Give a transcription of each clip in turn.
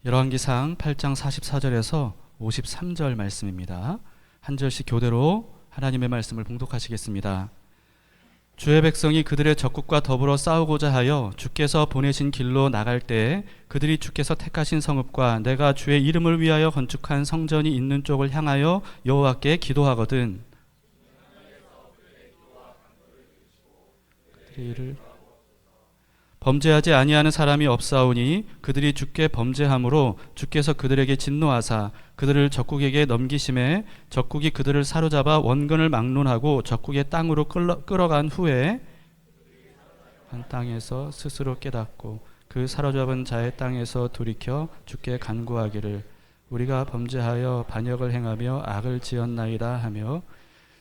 열왕기상 8장 44절에서 53절 말씀입니다. 한 절씩 교대로 하나님의 말씀을 봉독하시겠습니다. 주의 백성이 그들의 적국과 더불어 싸우고자 하여 주께서 보내신 길로 나갈 때에 그들이 주께서 택하신 성읍과 내가 주의 이름을 위하여 건축한 성전이 있는 쪽을 향하여 여호와께 기도하거든 그들의 일을 범죄하지 아니하는 사람이 없사오니 그들이 주께 범죄함으로 주께서 그들에게 진노하사 그들을 적국에게 넘기심에 적국이 그들을 사로잡아 원근을 막론하고 적국의 땅으로 끌어간 후에 한 땅에서 스스로 깨닫고 그 사로잡은 자의 땅에서 돌이켜 주께 간구하기를 우리가 범죄하여 반역을 행하며 악을 지었나이다 하며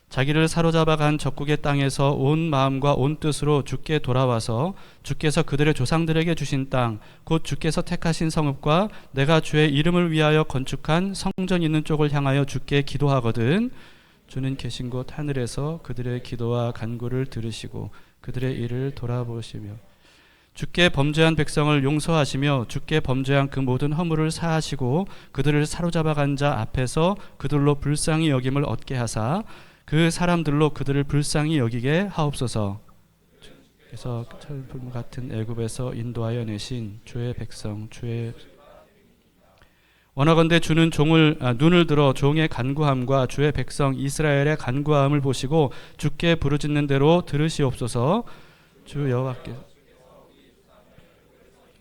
자기를 사로잡아 간 적국의 땅에서 온 마음과 온 뜻으로 주께 돌아와서 주께서 그들의 조상들에게 주신 땅 곧 주께서 택하신 성읍과 내가 주의 이름을 위하여 건축한 성전 있는 쪽을 향하여 주께 기도하거든 주는 계신 곳 하늘에서 그들의 기도와 간구를 들으시고 그들의 일을 돌아보시며 주께 범죄한 백성을 용서하시며 주께 범죄한 그 모든 허물을 사하시고 그들을 사로잡아 간 자 앞에서 그들로 불쌍히 여김을 얻게 하사 그 사람들로 그들을 불쌍히 여기게 하옵소서. 그래서 철불 같은 애굽에서 인도하여 내신 주의 백성 주의 원하건대 주는 눈을 들어 종의 간구함과 주의 백성 이스라엘의 간구함을 보시고 주께 부르짖는 대로 들으시옵소서. 주 여호와께서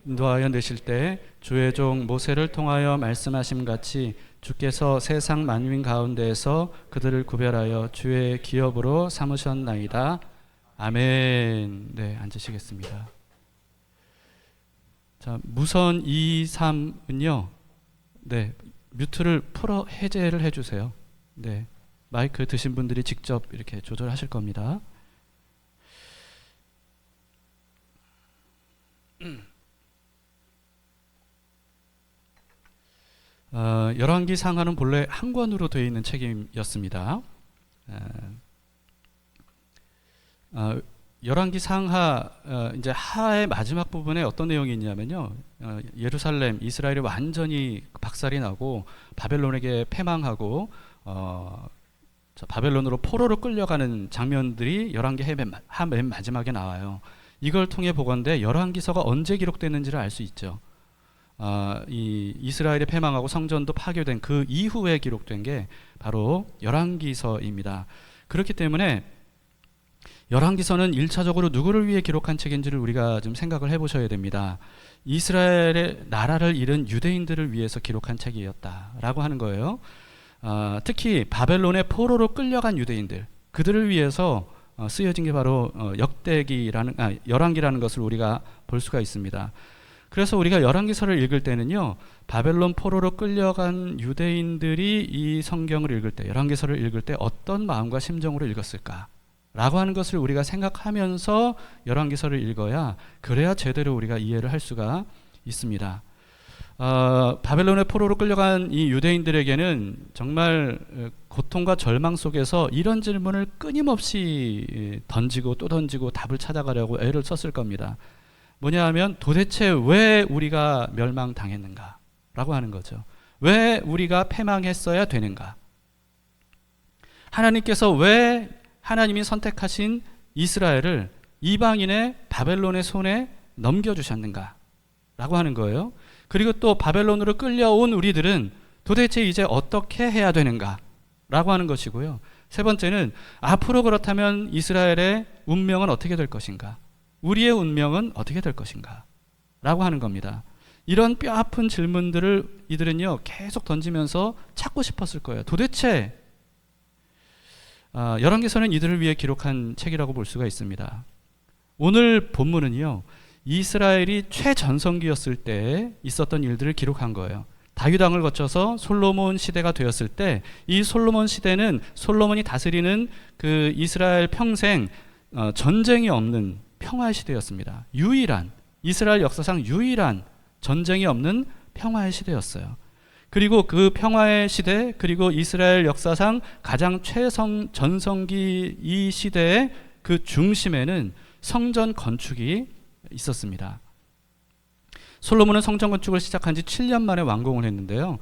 인도하여 내실 때 주의 종 모세를 통하여 말씀하심 같이 주께서 세상 만민 가운데에서 그들을 구별하여 주의 기업으로 삼으셨나이다. 아멘. 네, 앉으시겠습니다. 자, 무선 2, 3은요. 네, 뮤트를 풀어 해제를 해주세요. 네, 마이크 드신 분들이 직접 이렇게 조절하실 겁니다. 열왕기상하는 본래 한 권으로 되어 있는 책이었습니다. 열왕기상하 이제 하의 마지막 부분에 어떤 내용이 있냐면요. 예루살렘 이스라엘이 완전히 박살이 나고 바벨론에게 패망하고 바벨론으로 포로로 끌려가는 장면들이 열왕기하 맨 마지막에 나와요. 이걸 통해 보건대 열왕기서가 언제 기록됐는지를 알 수 있죠. 이 이스라엘이 패망하고 성전도 파괴된 그 이후에 기록된 게 바로 열왕기서입니다. 그렇기 때문에 열왕기서는 1차적으로 누구를 위해 기록한 책인지를 우리가 좀 생각을 해보셔야 됩니다. 이스라엘의 나라를 잃은 유대인들을 위해서 기록한 책이었다라고 하는 거예요. 특히 바벨론의 포로로 끌려간 유대인들 그들을 위해서 쓰여진 게 바로 열왕기라는 것을 우리가 볼 수가 있습니다. 그래서 우리가 열왕기서를 읽을 때는요, 바벨론 포로로 끌려간 유대인들이 이 성경을 읽을 때, 열왕기서를 읽을 때 어떤 마음과 심정으로 읽었을까라고 하는 것을 우리가 생각하면서 열왕기서를 읽어야 그래야 제대로 우리가 이해를 할 수가 있습니다. 바벨론의 포로로 끌려간 이 유대인들에게는 정말 고통과 절망 속에서 이런 질문을 끊임없이 던지고 또 던지고 답을 찾아가려고 애를 썼을 겁니다. 뭐냐 하면 도대체 왜 우리가 멸망당했는가 라고 하는 거죠. 왜 우리가 패망했어야 되는가? 하나님께서 왜 하나님이 선택하신 이스라엘을 이방인의 바벨론의 손에 넘겨주셨는가 라고 하는 거예요. 그리고 또 바벨론으로 끌려온 우리들은 도대체 이제 어떻게 해야 되는가 라고 하는 것이고요. 세 번째는 앞으로 그렇다면 이스라엘의 운명은 어떻게 될 것인가? 우리의 운명은 어떻게 될 것인가? 라고 하는 겁니다. 이런 뼈아픈 질문들을 이들은요 계속 던지면서 찾고 싶었을 거예요. 도대체 열왕기서는 이들을 위해 기록한 책이라고 볼 수가 있습니다. 오늘 본문은요 이스라엘이 최전성기였을 때 있었던 일들을 기록한 거예요. 다윗 왕을 거쳐서 솔로몬 시대가 되었을 때 이 솔로몬 시대는 솔로몬이 다스리는 그 이스라엘 평생 전쟁이 없는 평화의 시대였습니다. 이스라엘 역사상 유일한 전쟁이 없는 평화의 시대였어요. 그리고 그 평화의 시대 그리고 이스라엘 역사상 가장 전성기 이 시대의 그 중심에는 성전 건축이 있었습니다. 솔로몬은 성전 건축을 시작한 지 7년 만에 완공을 했는데요.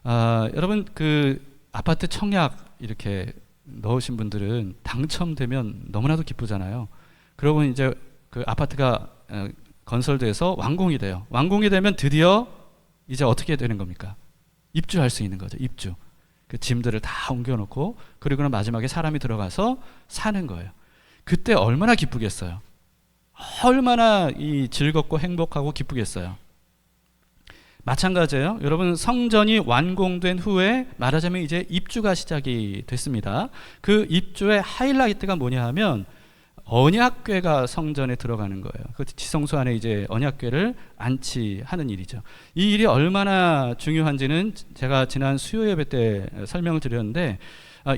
여러분 그 아파트 청약 이렇게 넣으신 분들은 당첨되면 너무나도 기쁘잖아요. 그러고 이제 그 아파트가 건설돼서 완공이 돼요. 완공이 되면 드디어 이제 어떻게 되는 겁니까? 입주할 수 있는 거죠. 입주. 그 짐들을 다 옮겨놓고 그리고는 마지막에 사람이 들어가서 사는 거예요. 그때 얼마나 기쁘겠어요. 얼마나 이 즐겁고 행복하고 기쁘겠어요. 마찬가지예요. 여러분 성전이 완공된 후에 말하자면 이제 입주가 시작이 됐습니다. 그 입주의 하이라이트가 뭐냐 하면 언약궤가 성전에 들어가는 거예요. 그 지성소 안에 이제 언약궤를 안치하는 일이죠. 이 일이 얼마나 중요한지는 제가 지난 수요 예배 때 설명을 드렸는데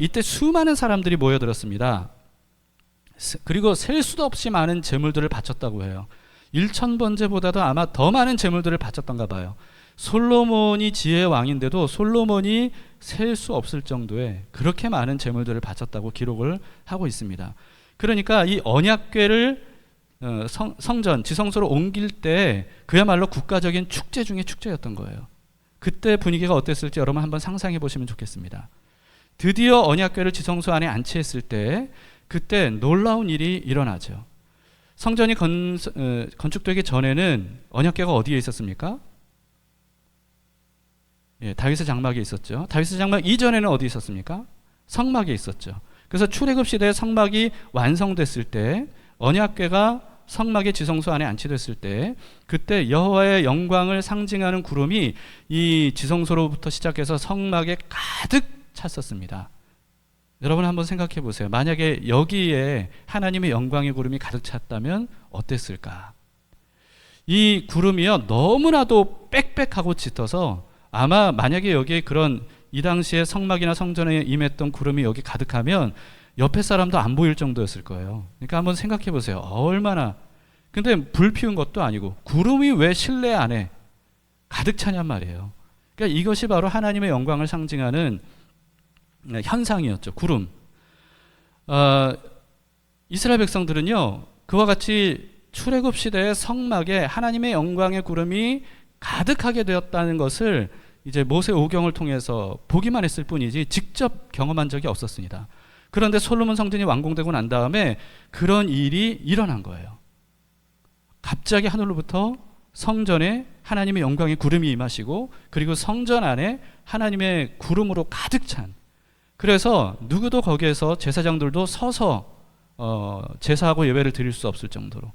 이때 수많은 사람들이 모여들었습니다. 그리고 셀 수도 없이 많은 제물들을 바쳤다고 해요. 1000번제보다도 아마 더 많은 제물들을 바쳤던가 봐요. 솔로몬이 지혜의 왕인데도 솔로몬이 셀 수 없을 정도의 그렇게 많은 제물들을 바쳤다고 기록을 하고 있습니다. 그러니까 이 언약궤를 성전, 지성소로 옮길 때 그야말로 국가적인 축제 중에 축제였던 거예요. 그때 분위기가 어땠을지 여러분 한번 상상해 보시면 좋겠습니다. 드디어 언약궤를 지성소 안에 안치했을 때 그때 놀라운 일이 일어나죠. 성전이 건축되기 전에는 언약궤가 어디에 있었습니까? 다윗의 장막에 있었죠. 다윗의 장막 이전에는 어디 있었습니까? 성막에 있었죠. 그래서 출애굽 시대에 성막이 완성됐을 때 언약궤가 성막의 지성소 안에 안치됐을 때 그때 여호와의 영광을 상징하는 구름이 이 지성소로부터 시작해서 성막에 가득 찼었습니다. 여러분 한번 생각해 보세요. 만약에 여기에 하나님의 영광의 구름이 가득 찼다면 어땠을까? 이 구름이요 너무나도 빽빽하고 짙어서 아마 만약에 여기에 그런 이 당시에 성막이나 성전에 임했던 구름이 여기 가득하면 옆에 사람도 안 보일 정도였을 거예요. 그러니까 한번 생각해 보세요. 얼마나. 근데 불 피운 것도 아니고 구름이 왜 실내 안에 가득 차냔 말이에요. 그러니까 이것이 바로 하나님의 영광을 상징하는 현상이었죠. 구름. 이스라엘 백성들은요 그와 같이 출애굽 시대의 성막에 하나님의 영광의 구름이 가득하게 되었다는 것을 이제 모세 오경을 통해서 보기만 했을 뿐이지 직접 경험한 적이 없었습니다. 그런데 솔로몬 성전이 완공되고 난 다음에 그런 일이 일어난 거예요. 갑자기 하늘로부터 성전에 하나님의 영광의 구름이 임하시고 그리고 성전 안에 하나님의 구름으로 가득 찬, 그래서 누구도 거기에서 제사장들도 서서 제사하고 예배를 드릴 수 없을 정도로.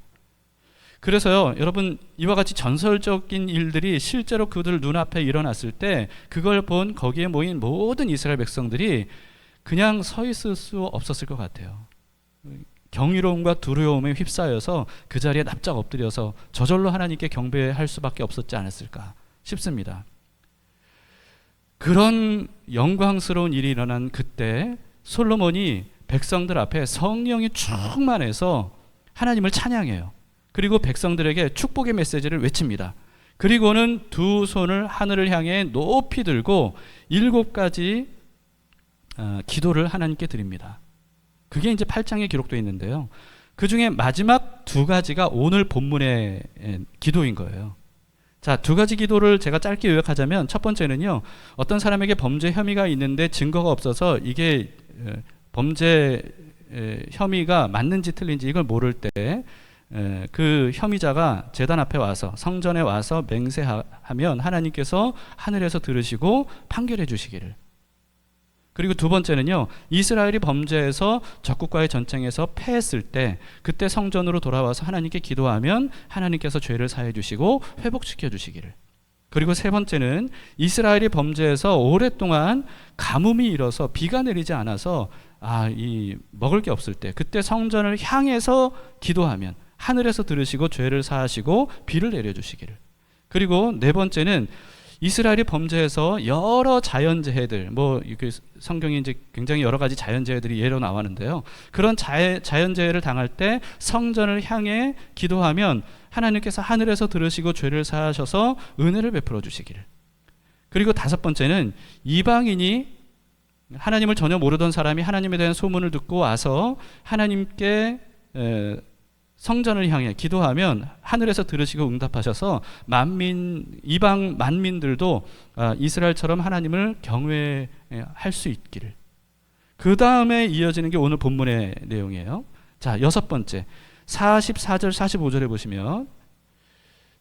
그래서요 여러분 이와 같이 전설적인 일들이 실제로 그들 눈앞에 일어났을 때 그걸 본 거기에 모인 모든 이스라엘 백성들이 그냥 서 있을 수 없었을 것 같아요. 경이로움과 두려움에 휩싸여서 그 자리에 납작 엎드려서 저절로 하나님께 경배할 수밖에 없었지 않았을까 싶습니다. 그런 영광스러운 일이 일어난 그때 솔로몬이 백성들 앞에 성령이 충만해서 하나님을 찬양해요. 그리고 백성들에게 축복의 메시지를 외칩니다. 그리고는 두 손을 하늘을 향해 높이 들고 7가지 기도를 하나님께 드립니다. 그게 이제 8장에 기록되어 있는데요. 그 중에 마지막 2가지가 오늘 본문의 기도인 거예요. 자, 2가지 기도를 제가 짧게 요약하자면 첫 번째는요. 어떤 사람에게 범죄 혐의가 있는데 증거가 없어서 이게 범죄 혐의가 맞는지 틀린지 이걸 모를 때 그 혐의자가 제단 앞에 와서 성전에 와서 맹세하면 하나님께서 하늘에서 들으시고 판결해 주시기를. 그리고 2번째는요. 이스라엘이 범죄해서 적국과의 전쟁에서 패했을 때 그때 성전으로 돌아와서 하나님께 기도하면 하나님께서 죄를 사해 주시고 회복시켜 주시기를. 그리고 3번째는 이스라엘이 범죄해서 오랫동안 가뭄이 일어서 비가 내리지 않아서 먹을 게 없을 때 그때 성전을 향해서 기도하면 하늘에서 들으시고 죄를 사하시고 비를 내려주시기를. 그리고 4번째는 이스라엘이 범죄해서 여러 자연재해들, 성경에 이제 굉장히 여러 가지 자연재해들이 예로 나왔는데요. 그런 자연재해를 당할 때 성전을 향해 기도하면 하나님께서 하늘에서 들으시고 죄를 사하셔서 은혜를 베풀어 주시기를. 그리고 5번째는 이방인이 하나님을 전혀 모르던 사람이 하나님에 대한 소문을 듣고 와서 하나님께 성전을 향해 기도하면 하늘에서 들으시고 응답하셔서 이방 만민들도 이스라엘처럼 하나님을 경외할 수 있기를. 그 다음에 이어지는 게 오늘 본문의 내용이에요. 자, 6번째 44절 45절에 보시면,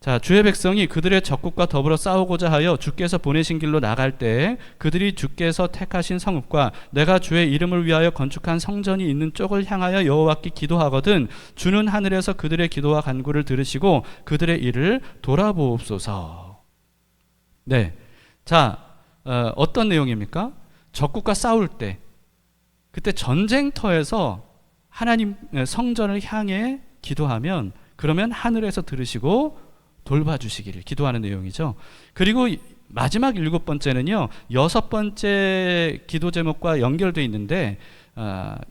자, 주의 백성이 그들의 적국과 더불어 싸우고자 하여 주께서 보내신 길로 나갈 때 그들이 주께서 택하신 성읍과 내가 주의 이름을 위하여 건축한 성전이 있는 쪽을 향하여 여호와께 기도하거든 주는 하늘에서 그들의 기도와 간구를 들으시고 그들의 일을 돌아보옵소서. 네, 자, 어떤 내용입니까? 적국과 싸울 때, 그때 전쟁터에서 하나님 성전을 향해 기도하면 그러면 하늘에서 들으시고 돌봐주시기를 기도하는 내용이죠. 그리고 마지막 7번째는요, 6번째 기도 제목과 연결되어 있는데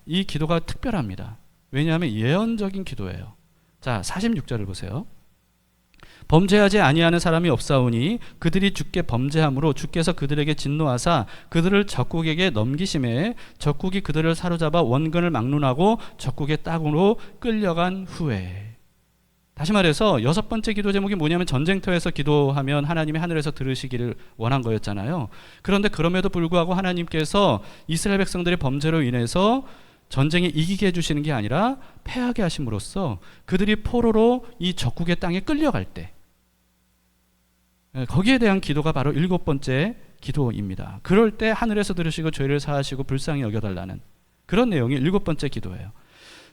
이 기도가 특별합니다. 왜냐하면 예언적인 기도예요. 자, 46절을 보세요. 범죄하지 아니하는 사람이 없사오니 그들이 주께 범죄함으로 주께서 그들에게 진노하사 그들을 적국에게 넘기심에 적국이 그들을 사로잡아 원근을 막론하고 적국의 땅으로 끌려간 후에. 다시 말해서 6번째 기도 제목이 뭐냐면 전쟁터에서 기도하면 하나님이 하늘에서 들으시기를 원한 거였잖아요. 그런데 그럼에도 불구하고 하나님께서 이스라엘 백성들의 범죄로 인해서 전쟁에 이기게 해주시는 게 아니라 패하게 하심으로써 그들이 포로로 이 적국의 땅에 끌려갈 때, 거기에 대한 기도가 바로 7번째 기도입니다. 그럴 때 하늘에서 들으시고 죄를 사하시고 불쌍히 여겨달라는 그런 내용이 7번째 기도예요.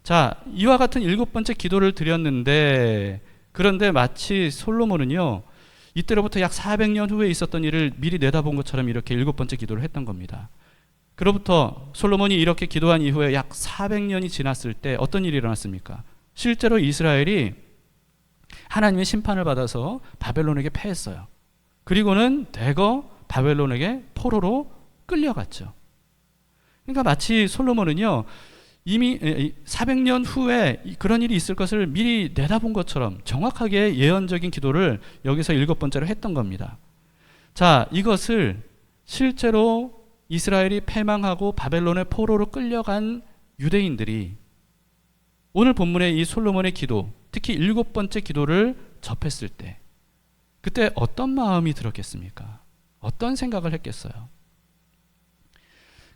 자, 이와 같은 7번째 기도를 드렸는데, 그런데 마치 솔로몬은요, 이때로부터 약 400년 후에 있었던 일을 미리 내다본 것처럼 이렇게 7번째 기도를 했던 겁니다. 그로부터 솔로몬이 이렇게 기도한 이후에 약 400년이 지났을 때 어떤 일이 일어났습니까? 실제로 이스라엘이 하나님의 심판을 받아서 바벨론에게 패했어요. 그리고는 대거 바벨론에게 포로로 끌려갔죠. 그러니까 마치 솔로몬은요, 이미 400년 후에 그런 일이 있을 것을 미리 내다본 것처럼 정확하게 예언적인 기도를 여기서 7번째로 했던 겁니다. 자, 이것을 실제로 이스라엘이 패망하고 바벨론의 포로로 끌려간 유대인들이 오늘 본문의 이 솔로몬의 기도, 특히 7번째 기도를 접했을 때 그때 어떤 마음이 들었겠습니까? 어떤 생각을 했겠어요?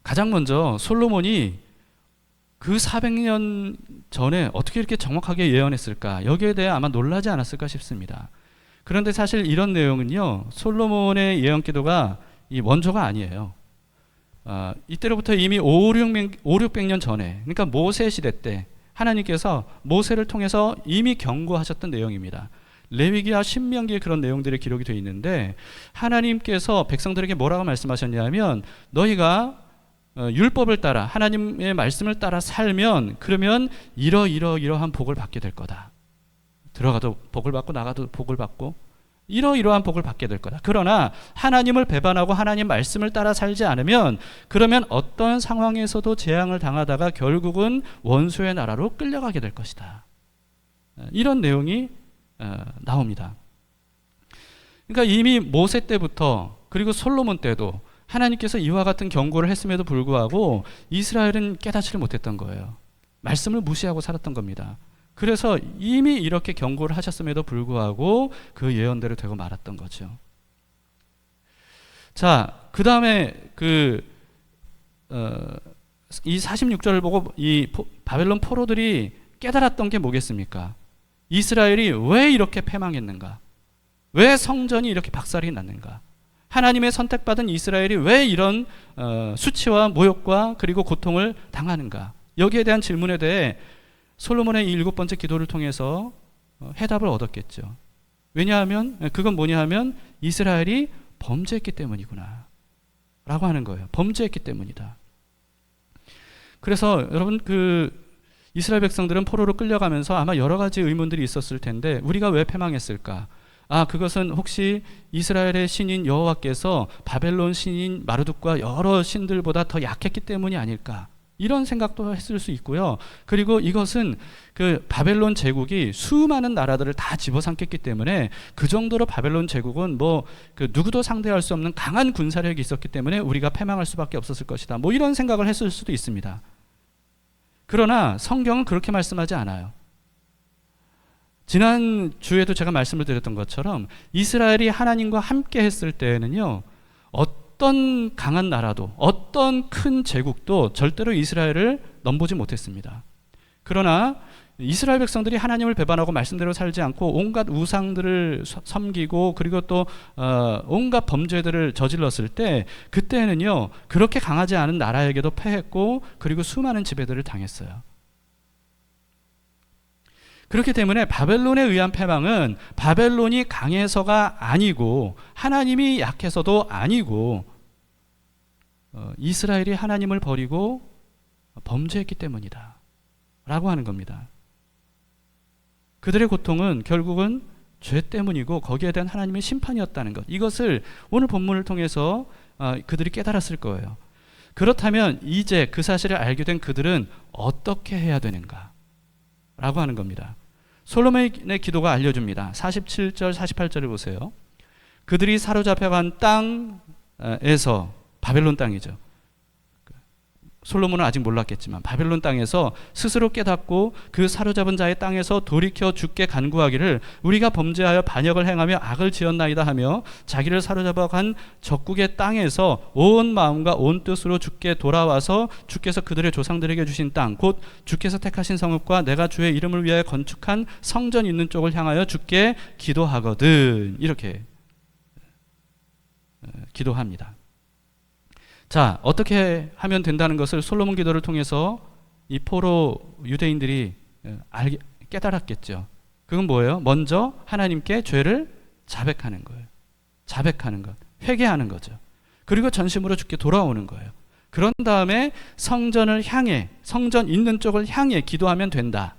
가장 먼저 솔로몬이 그 400년 전에 어떻게 이렇게 정확하게 예언했을까? 여기에 대해 아마 놀라지 않았을까 싶습니다. 그런데 사실 이런 내용은요, 솔로몬의 예언 기도가 이 원조가 아니에요. 이때로부터 이미 500년 전에, 그러니까 모세 시대 때 하나님께서 모세를 통해서 이미 경고하셨던 내용입니다. 레위기와 신명기에 그런 내용들이 기록이 되어 있는데 하나님께서 백성들에게 뭐라고 말씀하셨냐면 너희가 율법을 따라 하나님의 말씀을 따라 살면 그러면 이러이러한 복을 받게 될 거다. 들어가도 복을 받고 나가도 복을 받고 이러이러한 복을 받게 될 거다. 그러나 하나님을 배반하고 하나님 말씀을 따라 살지 않으면 그러면 어떤 상황에서도 재앙을 당하다가 결국은 원수의 나라로 끌려가게 될 것이다. 이런 내용이 나옵니다. 그러니까 이미 모세 때부터 그리고 솔로몬 때도 하나님께서 이와 같은 경고를 했음에도 불구하고 이스라엘은 깨닫지를 못했던 거예요. 말씀을 무시하고 살았던 겁니다. 그래서 이미 이렇게 경고를 하셨음에도 불구하고 그 예언대로 되고 말았던 거죠. 자, 그 다음에 이 46절을 보고 이 바벨론 포로들이 깨달았던 게 뭐겠습니까? 이스라엘이 왜 이렇게 패망했는가? 왜 성전이 이렇게 박살이 났는가? 하나님의 선택받은 이스라엘이 왜 이런 수치와 모욕과 그리고 고통을 당하는가? 여기에 대한 질문에 대해 솔로몬의 이 7번째 기도를 통해서 해답을 얻었겠죠. 왜냐하면 그건 뭐냐 하면 이스라엘이 범죄했기 때문이구나 라고 하는 거예요. 범죄했기 때문이다. 그래서 여러분 이스라엘 백성들은 포로로 끌려가면서 아마 여러 가지 의문들이 있었을 텐데 우리가 왜 패망했을까? 그것은 혹시 이스라엘의 신인 여호와께서 바벨론 신인 마르둑과 여러 신들보다 더 약했기 때문이 아닐까? 이런 생각도 했을 수 있고요. 그리고 이것은 그 바벨론 제국이 수많은 나라들을 다 집어삼켰기 때문에 그 정도로 바벨론 제국은 누구도 상대할 수 없는 강한 군사력이 있었기 때문에 우리가 패망할 수밖에 없었을 것이다. 이런 생각을 했을 수도 있습니다. 그러나 성경은 그렇게 말씀하지 않아요. 지난 주에도 제가 말씀을 드렸던 것처럼 이스라엘이 하나님과 함께 했을 때에는요, 어떤 강한 나라도 어떤 큰 제국도 절대로 이스라엘을 넘보지 못했습니다. 그러나 이스라엘 백성들이 하나님을 배반하고 말씀대로 살지 않고 온갖 우상들을 섬기고 그리고 또 온갖 범죄들을 저질렀을 때, 그때는요 그렇게 강하지 않은 나라에게도 패했고 그리고 수많은 지배들을 당했어요. 그렇기 때문에 바벨론에 의한 패망은 바벨론이 강해서가 아니고 하나님이 약해서도 아니고 이스라엘이 하나님을 버리고 범죄했기 때문이다 라고 하는 겁니다. 그들의 고통은 결국은 죄 때문이고 거기에 대한 하나님의 심판이었다는 것, 이것을 오늘 본문을 통해서 그들이 깨달았을 거예요. 그렇다면 이제 그 사실을 알게 된 그들은 어떻게 해야 되는가 라고 하는 겁니다. 솔로몬의 기도가 알려줍니다. 47절 48절을 보세요. 그들이 사로잡혀간 땅에서, 바벨론 땅이죠. 솔로몬은 아직 몰랐겠지만 바벨론 땅에서 스스로 깨닫고 그 사로잡은 자의 땅에서 돌이켜 주께 간구하기를 우리가 범죄하여 반역을 행하며 악을 지었나이다 하며 자기를 사로잡아 간 적국의 땅에서 온 마음과 온 뜻으로 주께 돌아와서 주께서 그들의 조상들에게 주신 땅 곧 주께서 택하신 성읍과 내가 주의 이름을 위하여 건축한 성전 있는 쪽을 향하여 주께 기도하거든. 이렇게 기도합니다. 자, 어떻게 하면 된다는 것을 솔로몬 기도를 통해서 이 포로 유대인들이 깨달았겠죠. 그건 뭐예요? 먼저 하나님께 죄를 자백하는 거예요. 자백하는 것, 회개하는 거죠. 그리고 전심으로 주께 돌아오는 거예요. 그런 다음에 성전을 향해, 성전 있는 쪽을 향해 기도하면 된다.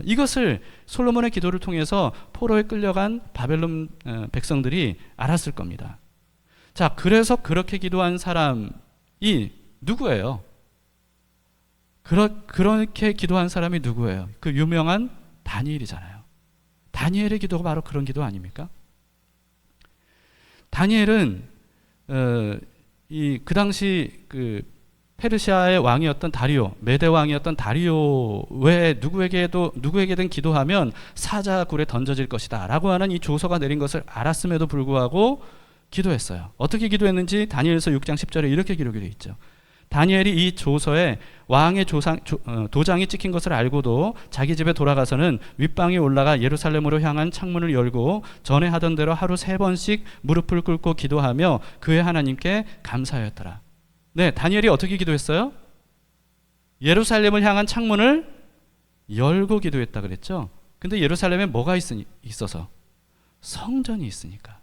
이것을 솔로몬의 기도를 통해서 포로에 끌려간 바벨론 백성들이 알았을 겁니다. 자, 그래서 그렇게 기도한 사람이 누구예요? 그렇게 기도한 사람이 누구예요? 그 유명한 다니엘이잖아요. 다니엘의 기도가 바로 그런 기도 아닙니까? 다니엘은 그 당시 그 페르시아의 왕이었던 다리오, 메대 왕이었던 다리오 외에 누구에게든 기도하면 사자굴에 던져질 것이다 라고 하는 이 조서가 내린 것을 알았음에도 불구하고 기도했어요. 어떻게 기도했는지 다니엘서 6장 10절에 이렇게 기록이 되어 있죠. 다니엘이 이 조서에 왕의 도장이 찍힌 것을 알고도 자기 집에 돌아가서는 윗방에 올라가 예루살렘으로 향한 창문을 열고 전에 하던 대로 하루 3번씩 무릎을 꿇고 기도하며 그의 하나님께 감사하였더라. 네, 다니엘이 어떻게 기도했어요? 예루살렘을 향한 창문을 열고 기도했다 그랬죠. 근데 예루살렘에 뭐가 있어서? 성전이 있으니까.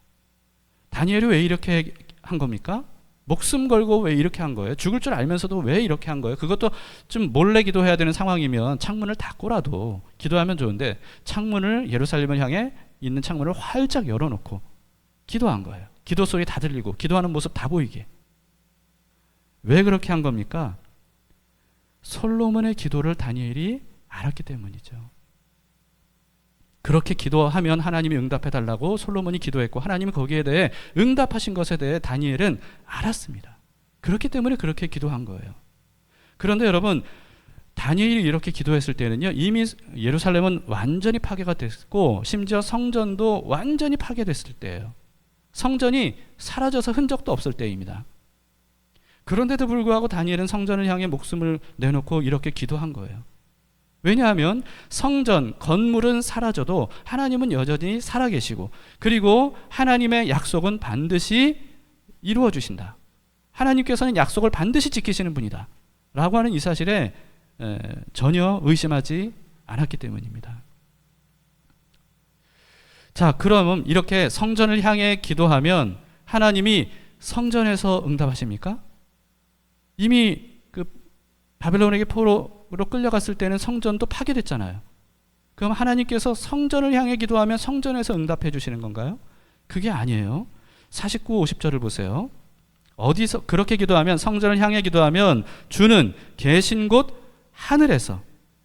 다니엘이 왜 이렇게 한 겁니까? 목숨 걸고 왜 이렇게 한 거예요? 죽을 줄 알면서도 왜 이렇게 한 거예요? 그것도 좀 몰래 기도해야 되는 상황이면 창문을 닫고라도 기도하면 좋은데 창문을, 예루살렘을 향해 있는 창문을 활짝 열어놓고 기도한 거예요. 기도 소리 다 들리고 기도하는 모습 다 보이게. 왜 그렇게 한 겁니까? 솔로몬의 기도를 다니엘이 알았기 때문이죠. 그렇게 기도하면 하나님이 응답해달라고 솔로몬이 기도했고 하나님이 거기에 대해 응답하신 것에 대해 다니엘은 알았습니다. 그렇기 때문에 그렇게 기도한 거예요. 그런데 여러분, 다니엘이 이렇게 기도했을 때는요, 이미 예루살렘은 완전히 파괴가 됐고 심지어 성전도 완전히 파괴됐을 때예요. 성전이 사라져서 흔적도 없을 때입니다. 그런데도 불구하고 다니엘은 성전을 향해 목숨을 내놓고 이렇게 기도한 거예요. 왜냐하면 성전, 건물은 사라져도 하나님은 여전히 살아계시고 그리고 하나님의 약속은 반드시 이루어 주신다. 하나님께서는 약속을 반드시 지키시는 분이다 라고 하는 이 사실에 전혀 의심하지 않았기 때문입니다. 자, 그럼 이렇게 성전을 향해 기도하면 하나님이 성전에서 응답하십니까? 이미 그 바벨론에게 포로로 끌려갔을 때는 성전도 파괴됐잖아요. 그럼 하나님께서 성전을 향해 기도하면 성전에서 응답해 주시는 건가요? 그게 아니에요. 49, 50절을 보세요. 어디서 그렇게 기도하면, 성전을 향해 기도하면 주는 계신 곳 하늘에서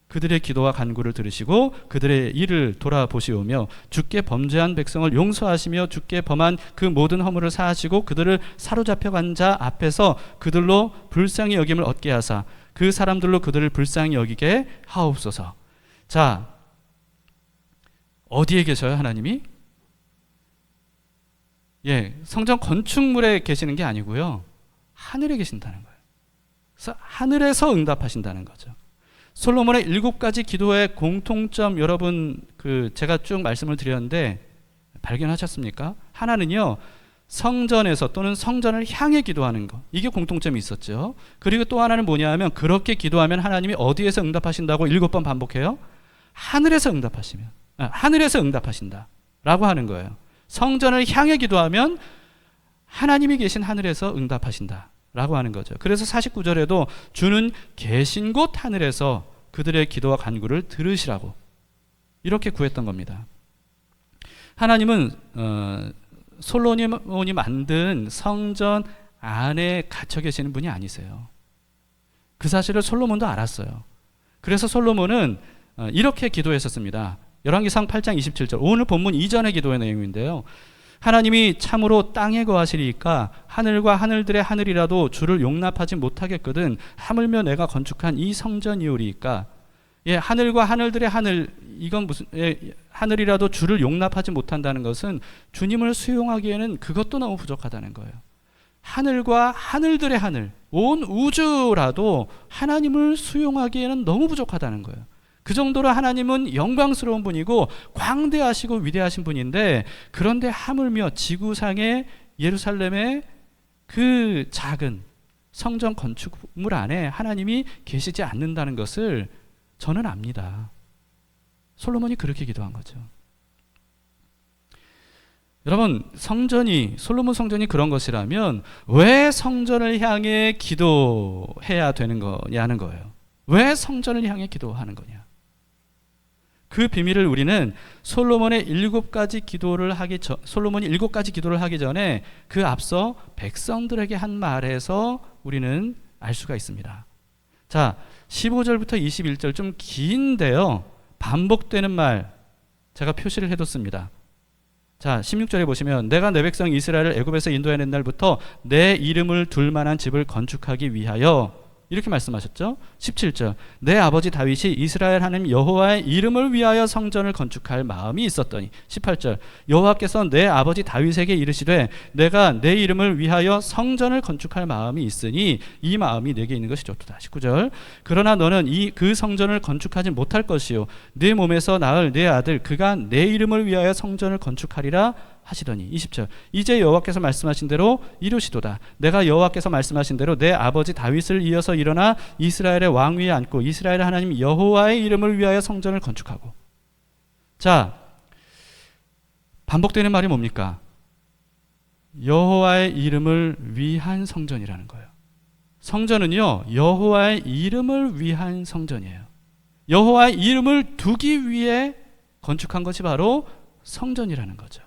그들의 기도와 간구를 들으시고 그들의 일을 돌아보시오며 주께 범죄한 백성을 용서하시며 주께 범한 그 모든 허물을 사하시고 그들을 사로잡혀간 자 앞에서 그들로 불쌍히 여김을 얻게 하사 그 사람들로 그들을 불쌍히 여기게 하옵소서. 자, 어디에 계셔요, 하나님이? 성전 건축물에 계시는 게 아니고요. 하늘에 계신다는 거예요. 그래서 하늘에서 응답하신다는 거죠. 솔로몬의 7가지 기도의 공통점, 여러분 제가 쭉 말씀을 드렸는데 발견하셨습니까? 하나는요, 성전에서 또는 성전을 향해 기도하는 거, 이게 공통점이 있었죠. 그리고 또 하나는 뭐냐면, 그렇게 기도하면 하나님이 어디에서 응답하신다고 7번 반복해요? 하늘에서 응답하신다 라고 하는 거예요. 성전을 향해 기도하면 하나님이 계신 하늘에서 응답하신다 라고 하는 거죠. 그래서 49절에도 주는 계신 곳 하늘에서 그들의 기도와 간구를 들으시라고 이렇게 구했던 겁니다. 하나님은 솔로몬이 만든 성전 안에 갇혀 계시는 분이 아니세요. 그 사실을 솔로몬도 알았어요. 그래서 솔로몬은 이렇게 기도했었습니다. 열왕기상 8장 27절, 오늘 본문 이전의 기도의 내용인데요. 하나님이 참으로 땅에 거하시리이까 하늘과 하늘들의 하늘이라도 주를 용납하지 못하겠거든 하물며 내가 건축한 이 성전이오리이까. 하늘과 하늘들의 하늘, 이건 무슨 하늘이라도 주를 용납하지 못한다는 것은 주님을 수용하기에는 그것도 너무 부족하다는 거예요. 하늘과 하늘들의 하늘, 온 우주라도 하나님을 수용하기에는 너무 부족하다는 거예요. 그 정도로 하나님은 영광스러운 분이고 광대하시고 위대하신 분인데, 그런데 하물며 지구상의 예루살렘의 그 작은 성전 건축물 안에 하나님이 계시지 않는다는 것을 저는 압니다. 솔로몬이 그렇게 기도한 거죠. 여러분, 솔로몬 성전이 그런 것이라면 왜 성전을 향해 기도해야 되는 거냐는 거예요. 왜 성전을 향해 기도하는 거냐? 그 비밀을 우리는 솔로몬이 7가지 기도를 하기 전에 그 앞서 백성들에게 한 말에서 우리는 알 수가 있습니다. 자, 15절부터 21절 좀 긴데요, 반복되는 말 제가 표시를 해뒀습니다. 자, 16절에 보시면 내가 내 백성 이스라엘을 애굽에서 인도해낸 날부터 내 이름을 둘 만한 집을 건축하기 위하여, 이렇게 말씀하셨죠. 17절, 내 아버지 다윗이 이스라엘 하나님 여호와의 이름을 위하여 성전을 건축할 마음이 있었더니. 18절, 여호와께서 내 아버지 다윗에게 이르시되 내가 내 이름을 위하여 성전을 건축할 마음이 있으니 이 마음이 내게 있는 것이 좋도다. 19절, 그러나 너는 그 성전을 건축하지 못할 것이요 네 몸에서 낳을 내 아들 그가 내 이름을 위하여 성전을 건축하리라 하시더니. 20절, 이제 여호와께서 말씀하신 대로 이루시도다. 내가 여호와께서 말씀하신 대로 내 아버지 다윗을 이어서 일어나 이스라엘의 왕 위에 앉고 이스라엘의 하나님 여호와의 이름을 위하여 성전을 건축하고. 자, 반복되는 말이 뭡니까? 여호와의 이름을 위한 성전이라는 거예요. 성전은요, 여호와의 이름을 위한 성전이에요. 여호와의 이름을 두기 위해 건축한 것이 바로 성전이라는 거죠.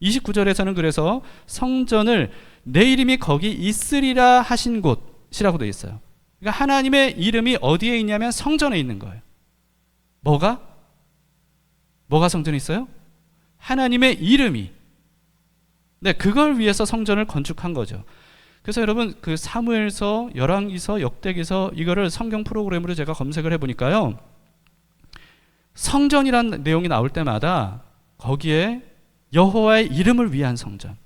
29절에서는 그래서 성전을 내 이름이 거기 있으리라 하신 곳이라고 되어 있어요. 그러니까 하나님의 이름이 어디에 있냐면 성전에 있는 거예요. 뭐가 성전에 있어요? 하나님의 이름이. 네, 그걸 위해서 성전을 건축한 거죠. 그래서 여러분, 그 사무엘서, 열왕기서, 역대기서, 이거를 성경 프로그램으로 제가 검색을 해보니까요, 성전이란 내용이 나올 때마다 거기에 여호와의 이름을 위한 성전,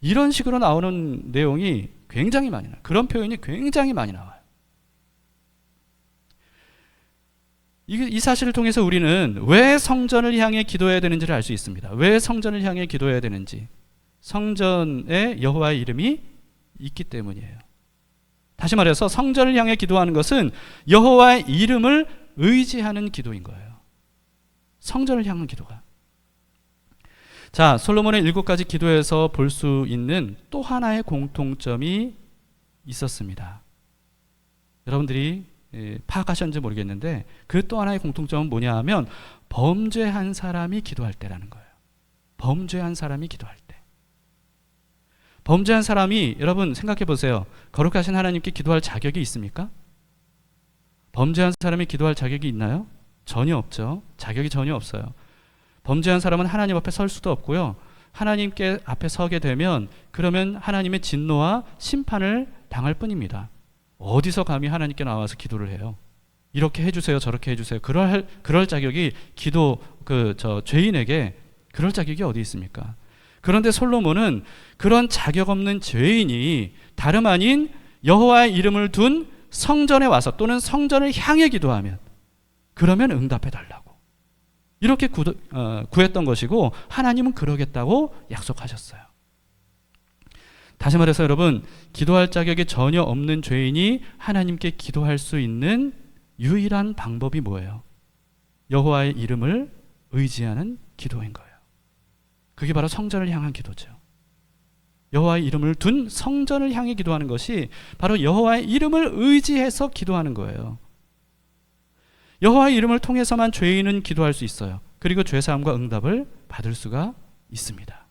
이런 식으로 나오는 내용이 굉장히 많이 나와요. 그런 표현이 굉장히 많이 나와요. 이 사실을 통해서 우리는 왜 성전을 향해 기도해야 되는지를 알 수 있습니다. 왜 성전을 향해 기도해야 되는지. 성전에 여호와의 이름이 있기 때문이에요. 다시 말해서 성전을 향해 기도하는 것은 여호와의 이름을 의지하는 기도인 거예요. 성전을 향한 기도가. 자, 솔로몬의 7가지 기도에서 볼 수 있는 또 하나의 공통점이 있었습니다. 여러분들이 파악하셨는지 모르겠는데 그 또 하나의 공통점은 뭐냐 하면 범죄한 사람이 기도할 때라는 거예요. 범죄한 사람이 기도할 때. 범죄한 사람이, 여러분 생각해 보세요. 거룩하신 하나님께 기도할 자격이 있습니까? 범죄한 사람이 기도할 자격이 있나요? 전혀 없죠. 자격이 전혀 없어요. 범죄한 사람은 하나님 앞에 설 수도 없고요. 하나님께 앞에 서게 되면 그러면 하나님의 진노와 심판을 당할 뿐입니다. 어디서 감히 하나님께 나와서 기도를 해요? 이렇게 해주세요, 저렇게 해주세요. 그럴 자격이 죄인에게 그럴 자격이 어디 있습니까? 그런데 솔로몬은 그런 자격 없는 죄인이 다름 아닌 여호와의 이름을 둔 성전에 와서 또는 성전을 향해 기도하면 그러면 응답해 달라고 이렇게 구했던 것이고 하나님은 그러겠다고 약속하셨어요. 다시 말해서 여러분, 기도할 자격이 전혀 없는 죄인이 하나님께 기도할 수 있는 유일한 방법이 뭐예요? 여호와의 이름을 의지하는 기도인 거예요. 그게 바로 성전을 향한 기도죠. 여호와의 이름을 둔 성전을 향해 기도하는 것이 바로 여호와의 이름을 의지해서 기도하는 거예요. 여호와의 이름을 통해서만 죄인은 기도할 수 있어요. 그리고 죄사함과 응답을 받을 수가 있습니다.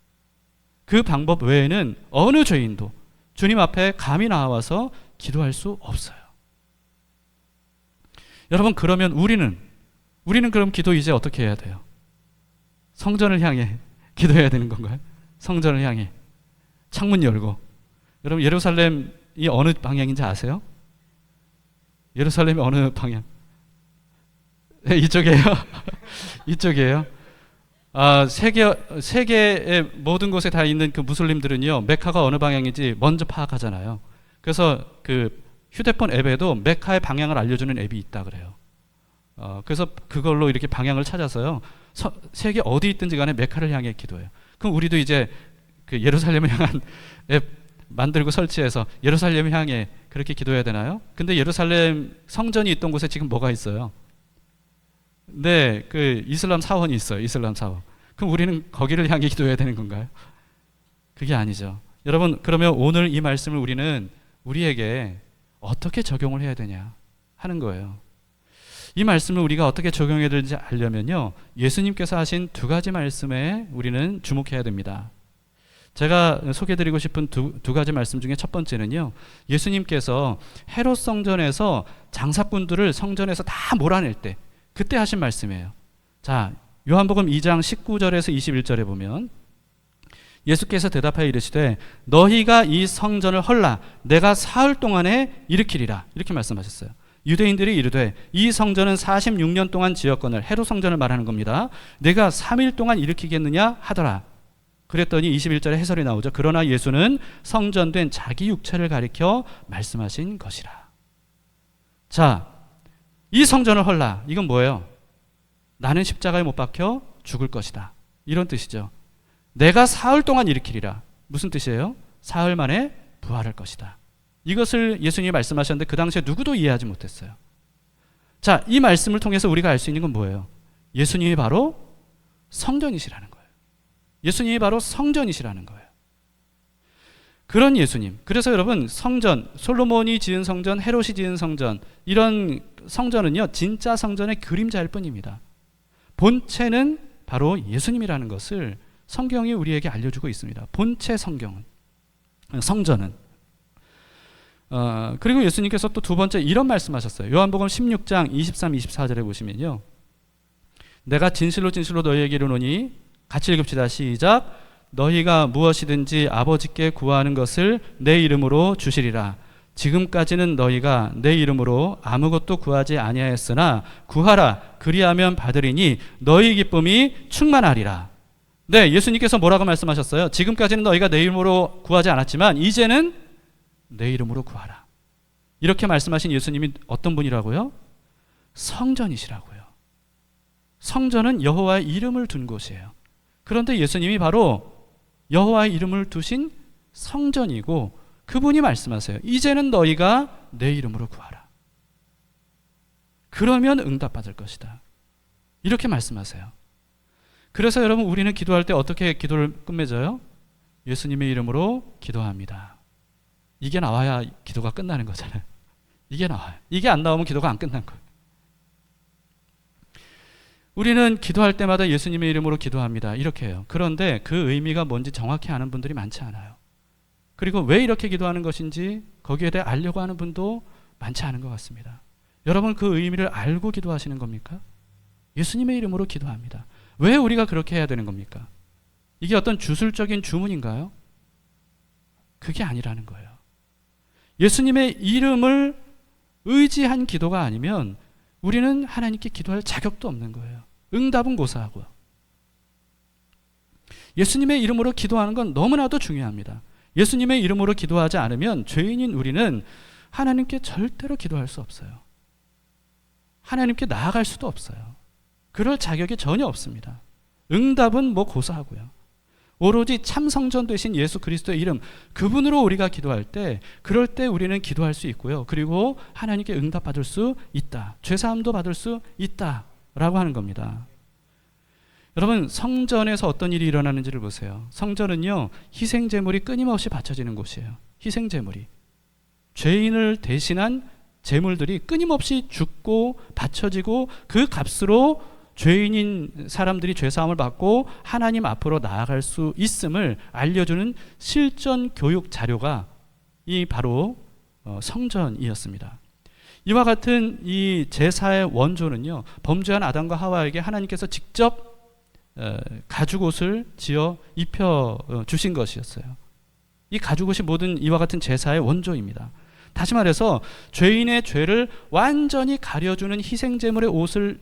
그 방법 외에는 어느 죄인도 주님 앞에 감히 나와서 기도할 수 없어요. 여러분, 그러면 우리는 그럼 기도 이제 어떻게 해야 돼요? 성전을 향해 기도해야 되는 건가요? 성전을 향해 창문 열고. 여러분, 예루살렘이 어느 방향인지 아세요? 예루살렘이 어느 방향? 네, 이쪽이에요. 이쪽이에요. 세계의 모든 곳에 다 있는 그 무슬림들은요, 메카가 어느 방향인지 먼저 파악하잖아요. 그래서 그 휴대폰 앱에도 메카의 방향을 알려주는 앱이 있다 그래요. 그래서 그걸로 이렇게 방향을 찾아서요, 세계 어디 있든지 간에 메카를 향해 기도해요. 그럼 우리도 이제 그 예루살렘을 향한 앱 만들고 설치해서 예루살렘을 향해 그렇게 기도해야 되나요? 근데 예루살렘 성전이 있던 곳에 지금 뭐가 있어요? 네, 그 이슬람 사원이 있어요. 이슬람 사원. 그럼 우리는 거기를 향해 기도해야 되는 건가요? 그게 아니죠. 여러분, 그러면 오늘 이 말씀을 우리는 우리에게 어떻게 적용을 해야 되냐 하는 거예요. 이 말씀을 우리가 어떻게 적용해야 되는지 알려면요, 예수님께서 하신 두 가지 말씀에 우리는 주목해야 됩니다. 제가 소개해드리고 싶은 두 가지 말씀 중에 첫 번째는요, 예수님께서 헤롯 성전에서 장사꾼들을 성전에서 다 몰아낼 때 그때 하신 말씀이에요. 자, 요한복음 2장 19절에서 21절에 보면 예수께서 대답하여 이르시되 너희가 이 성전을 헐라 내가 사흘 동안에 일으키리라 이렇게 말씀하셨어요. 유대인들이 이르되 이 성전은 46년 동안 지었거늘, 헤롯 성전을 말하는 겁니다. 내가 3일 동안 일으키겠느냐 하더라. 그랬더니 21절에 해설이 나오죠. 그러나 예수는 성전된 자기 육체를 가리켜 말씀하신 것이라. 자, 이 성전을 헐라. 이건 뭐예요? 나는 십자가에 못 박혀 죽을 것이다. 이런 뜻이죠. 내가 사흘 동안 일으키리라. 무슨 뜻이에요? 사흘 만에 부활할 것이다. 이것을 예수님이 말씀하셨는데 그 당시에 누구도 이해하지 못했어요. 자, 이 말씀을 통해서 우리가 알 수 있는 건 뭐예요? 예수님이 바로 성전이시라는 거예요. 예수님이 바로 성전이시라는 거예요. 그런 예수님. 그래서 여러분, 성전, 솔로몬이 지은 성전, 헤롯이 지은 성전, 이런 성전은요, 진짜 성전의 그림자일 뿐입니다. 본체는 바로 예수님이라는 것을 성경이 우리에게 알려주고 있습니다. 본체 성경은, 성전은. 그리고 예수님께서 또 두 번째 이런 말씀하셨어요. 요한복음 16장 23, 24절에 보시면요, 내가 진실로 진실로 너희에게 이르노니, 같이 읽읍시다. 시작. 너희가 무엇이든지 아버지께 구하는 것을 내 이름으로 주시리라. 지금까지는 너희가 내 이름으로 아무것도 구하지 아니하였으나 구하라. 그리하면 받으리니 너희 기쁨이 충만하리라. 네, 예수님께서 뭐라고 말씀하셨어요? 지금까지는 너희가 내 이름으로 구하지 않았지만 이제는 내 이름으로 구하라. 이렇게 말씀하신 예수님이 어떤 분이라고요? 성전이시라고요. 성전은 여호와의 이름을 둔 곳이에요. 그런데 예수님이 바로 여호와의 이름을 두신 성전이고, 그분이 말씀하세요. 이제는 너희가 내 이름으로 구하라. 그러면 응답받을 것이다. 이렇게 말씀하세요. 그래서 여러분, 우리는 기도할 때 어떻게 기도를 끝맺어요? 예수님의 이름으로 기도합니다. 이게 나와야 기도가 끝나는 거잖아요. 이게 나와요. 이게 안 나오면 기도가 안 끝난 거예요. 우리는 기도할 때마다 예수님의 이름으로 기도합니다. 이렇게 해요. 그런데 그 의미가 뭔지 정확히 아는 분들이 많지 않아요. 그리고 왜 이렇게 기도하는 것인지 거기에 대해 알려고 하는 분도 많지 않은 것 같습니다. 여러분, 그 의미를 알고 기도하시는 겁니까? 예수님의 이름으로 기도합니다. 왜 우리가 그렇게 해야 되는 겁니까? 이게 어떤 주술적인 주문인가요? 그게 아니라는 거예요. 예수님의 이름을 의지한 기도가 아니면 우리는 하나님께 기도할 자격도 없는 거예요. 응답은 고사하고요. 예수님의 이름으로 기도하는 건 너무나도 중요합니다. 예수님의 이름으로 기도하지 않으면 죄인인 우리는 하나님께 절대로 기도할 수 없어요. 하나님께 나아갈 수도 없어요. 그럴 자격이 전혀 없습니다. 응답은 고사하고요. 오로지 참 성전 되신 예수 그리스도의 이름, 그분으로 우리가 기도할 때, 그럴 때 우리는 기도할 수 있고요. 그리고 하나님께 응답받을 수 있다. 죄사함도 받을 수 있다 라고 하는 겁니다. 여러분, 성전에서 어떤 일이 일어나는지를 보세요. 성전은요, 희생제물이 끊임없이 바쳐지는 곳이에요. 희생제물이, 죄인을 대신한 제물들이 끊임없이 죽고 바쳐지고, 그 값으로 죄인인 사람들이 죄사함을 받고 하나님 앞으로 나아갈 수 있음을 알려주는 실전 교육 자료가 이 바로 성전이었습니다. 이와 같은 이 제사의 원조는요, 범죄한 아담과 하와에게 하나님께서 직접 가죽옷을 지어 입혀 주신 것이었어요. 이 가죽옷이 모든 이와 같은 제사의 원조입니다. 다시 말해서 죄인의 죄를 완전히 가려주는 희생제물의 옷을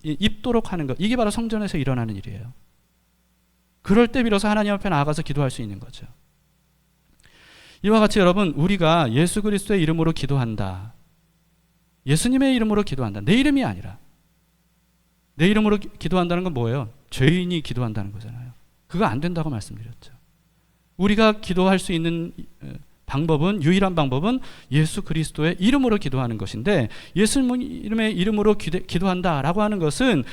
입도록 하는 것, 이게 바로 성전에서 일어나는 일이에요. 그럴 때 비로소 하나님 앞에 나아가서 기도할 수 있는 거죠. 이와 같이 여러분, 우리가 예수 그리스도의 이름으로 기도한다, 예수님의 이름으로 기도한다, 내 이름이 아니라 내 이름으로 기도한다는 건 뭐예요? 죄인이 기도한다는 거잖아요. 그거 안 된다고 말씀드렸죠. 우리가 기도할 수 있는 방법은, 유일한 방법은 예수 그리스도의 이름으로 기도하는 것인데, 예수님의 이름으로 기도한다라고 하는 것은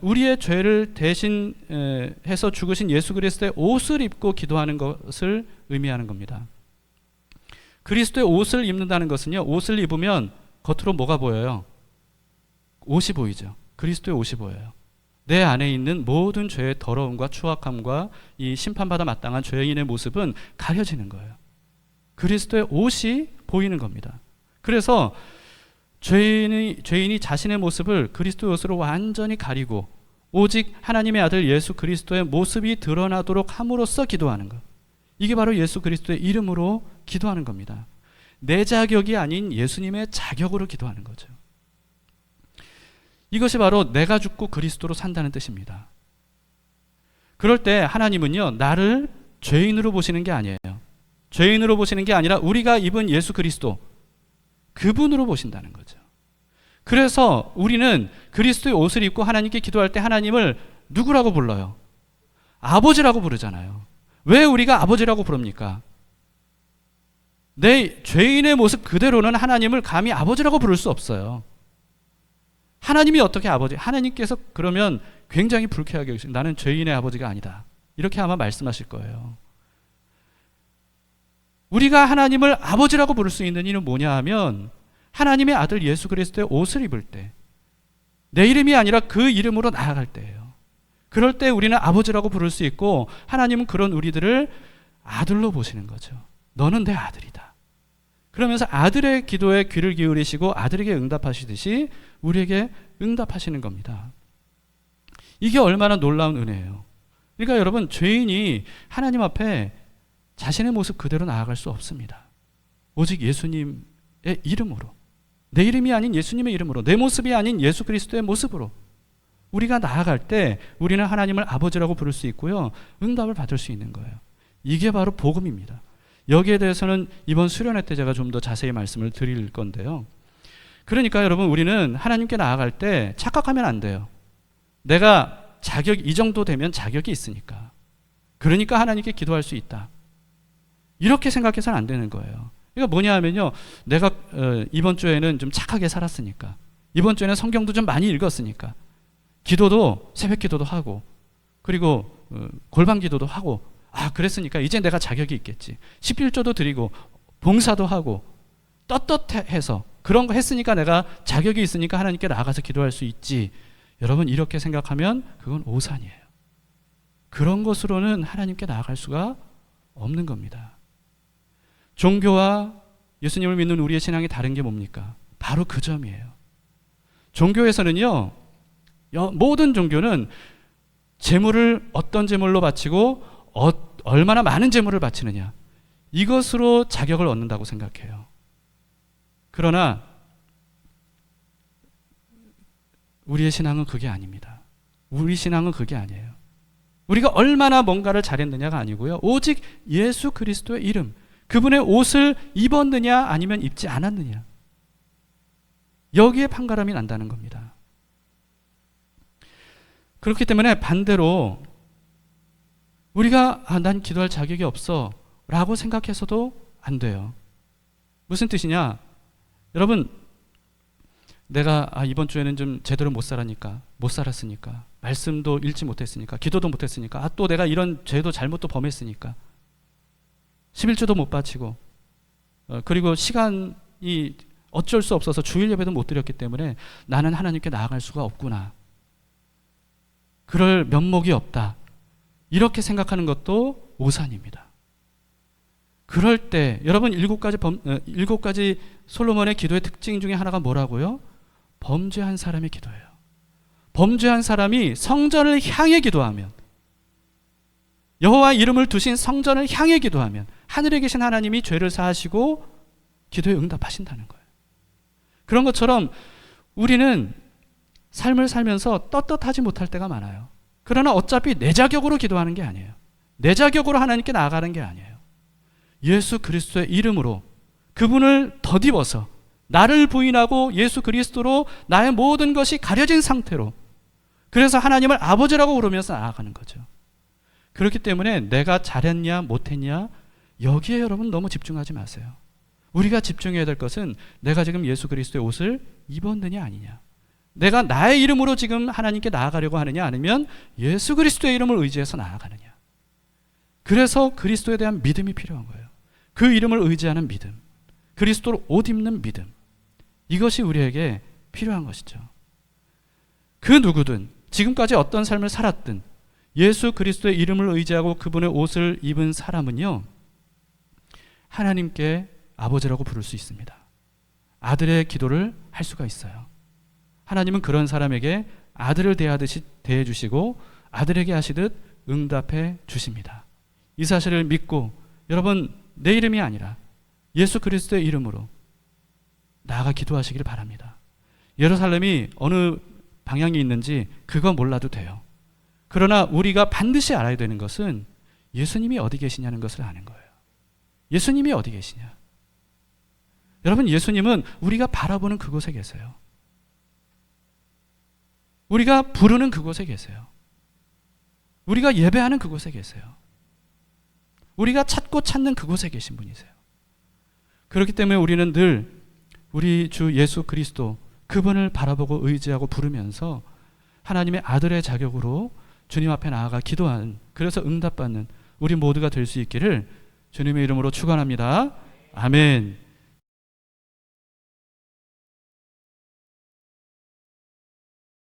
우리의 죄를 대신해서 죽으신 예수 그리스도의 옷을 입고 기도하는 것을 의미하는 겁니다. 그리스도의 옷을 입는다는 것은요, 옷을 입으면 겉으로 뭐가 보여요? 옷이 보이죠. 그리스도의 옷이 보여요. 내 안에 있는 모든 죄의 더러움과 추악함과 이 심판받아 마땅한 죄인의 모습은 가려지는 거예요. 그리스도의 옷이 보이는 겁니다. 그래서 죄인이 자신의 모습을 그리스도의 옷으로 완전히 가리고 오직 하나님의 아들 예수 그리스도의 모습이 드러나도록 함으로써 기도하는 것, 이게 바로 예수 그리스도의 이름으로 기도하는 겁니다. 내 자격이 아닌 예수님의 자격으로 기도하는 거죠. 이것이 바로 내가 죽고 그리스도로 산다는 뜻입니다. 그럴 때 하나님은요, 나를 죄인으로 보시는 게 아니에요. 죄인으로 보시는 게 아니라 우리가 입은 예수 그리스도, 그분으로 보신다는 거죠. 그래서 우리는 그리스도의 옷을 입고 하나님께 기도할 때 하나님을 누구라고 불러요? 아버지라고 부르잖아요. 왜 우리가 아버지라고 부릅니까? 내 죄인의 모습 그대로는 하나님을 감히 아버지라고 부를 수 없어요. 하나님이 어떻게 아버지? 하나님께서 그러면 굉장히 불쾌하게 여기시고, 나는 죄인의 아버지가 아니다, 이렇게 아마 말씀하실 거예요. 우리가 하나님을 아버지라고 부를 수 있는 이유는 뭐냐 하면, 하나님의 아들 예수 그리스도의 옷을 입을 때, 내 이름이 아니라 그 이름으로 나아갈 때예요. 그럴 때 우리는 아버지라고 부를 수 있고, 하나님은 그런 우리들을 아들로 보시는 거죠. 너는 내 아들이다. 그러면서 아들의 기도에 귀를 기울이시고 아들에게 응답하시듯이 우리에게 응답하시는 겁니다. 이게 얼마나 놀라운 은혜예요. 그러니까 여러분, 죄인이 하나님 앞에 자신의 모습 그대로 나아갈 수 없습니다. 오직 예수님의 이름으로, 내 이름이 아닌 예수님의 이름으로, 내 모습이 아닌 예수 그리스도의 모습으로 우리가 나아갈 때 우리는 하나님을 아버지라고 부를 수 있고요, 응답을 받을 수 있는 거예요. 이게 바로 복음입니다. 여기에 대해서는 이번 수련회 때 제가 좀 더 자세히 말씀을 드릴 건데요. 그러니까 여러분, 우리는 하나님께 나아갈 때 착각하면 안 돼요. 내가 이 정도 되면 자격이 있으니까, 그러니까 하나님께 기도할 수 있다, 이렇게 생각해서는 안 되는 거예요. 그러니까 뭐냐 하면요, 내가 이번 주에는 좀 착하게 살았으니까, 이번 주에는 성경도 좀 많이 읽었으니까, 기도도 새벽 기도도 하고, 그리고 골방 기도도 하고, 그랬으니까 이제 내가 자격이 있겠지, 11조도 드리고 봉사도 하고 떳떳해서 그런 거 했으니까 내가 자격이 있으니까 하나님께 나아가서 기도할 수 있지. 여러분, 이렇게 생각하면 그건 오산이에요. 그런 것으로는 하나님께 나아갈 수가 없는 겁니다. 종교와 예수님을 믿는 우리의 신앙이 다른 게 뭡니까? 바로 그 점이에요. 종교에서는요, 모든 종교는 제물을 어떤 제물로 바치고 얼마나 많은 제물을 바치느냐, 이것으로 자격을 얻는다고 생각해요. 그러나 우리의 신앙은 그게 아닙니다. 우리 신앙은 그게 아니에요. 우리가 얼마나 뭔가를 잘했느냐가 아니고요. 오직 예수 그리스도의 이름, 그분의 옷을 입었느냐 아니면 입지 않았느냐, 여기에 판가름이 난다는 겁니다. 그렇기 때문에 반대로 우리가 난 기도할 자격이 없어 라고 생각해서도 안 돼요. 무슨 뜻이냐? 여러분, 내가 이번 주에는 좀 제대로 못 살았으니까, 말씀도 읽지 못했으니까, 기도도 못했으니까, 또 내가 이런 죄도 잘못도 범했으니까, 11조도 못 바치고, 그리고 시간이 어쩔 수 없어서 주일 예배도 못 드렸기 때문에 나는 하나님께 나아갈 수가 없구나, 그럴 면목이 없다, 이렇게 생각하는 것도 오산입니다. 그럴 때 여러분, 일곱 가지 솔로몬의 기도의 특징 중에 하나가 뭐라고요? 범죄한 사람의 기도예요. 범죄한 사람이 성전을 향해 기도하면, 여호와 이름을 두신 성전을 향해 기도하면 하늘에 계신 하나님이 죄를 사하시고 기도에 응답하신다는 거예요. 그런 것처럼 우리는 삶을 살면서 떳떳하지 못할 때가 많아요. 그러나 어차피 내 자격으로 기도하는 게 아니에요. 내 자격으로 하나님께 나아가는 게 아니에요. 예수 그리스도의 이름으로 그분을 덧입어서 나를 부인하고 예수 그리스도로 나의 모든 것이 가려진 상태로, 그래서 하나님을 아버지라고 부르면서 나아가는 거죠. 그렇기 때문에 내가 잘했냐 못했냐 여기에 여러분 너무 집중하지 마세요. 우리가 집중해야 될 것은 내가 지금 예수 그리스도의 옷을 입었느냐 아니냐, 내가 나의 이름으로 지금 하나님께 나아가려고 하느냐 아니면 예수 그리스도의 이름을 의지해서 나아가느냐. 그래서 그리스도에 대한 믿음이 필요한 거예요. 그 이름을 의지하는 믿음, 그리스도로 옷 입는 믿음, 이것이 우리에게 필요한 것이죠. 그 누구든 지금까지 어떤 삶을 살았든 예수 그리스도의 이름을 의지하고 그분의 옷을 입은 사람은요, 하나님께 아버지라고 부를 수 있습니다. 아들의 기도를 할 수가 있어요. 하나님은 그런 사람에게 아들을 대하듯이 대해주시고 아들에게 하시듯 응답해 주십니다. 이 사실을 믿고 여러분, 내 이름이 아니라 예수 그리스도의 이름으로 나아가 기도하시기를 바랍니다. 예루살렘이 어느 방향이 있는지 그거 몰라도 돼요. 그러나 우리가 반드시 알아야 되는 것은 예수님이 어디 계시냐는 것을 아는 거예요. 예수님이 어디 계시냐. 여러분, 예수님은 우리가 바라보는 그곳에 계세요. 우리가 부르는 그곳에 계세요. 우리가 예배하는 그곳에 계세요. 우리가 찾고 찾는 그곳에 계신 분이세요. 그렇기 때문에 우리는 늘 우리 주 예수 그리스도, 그분을 바라보고 의지하고 부르면서 하나님의 아들의 자격으로 주님 앞에 나아가 기도하는, 그래서 응답받는 우리 모두가 될 수 있기를 주님의 이름으로 축원합니다. 아멘.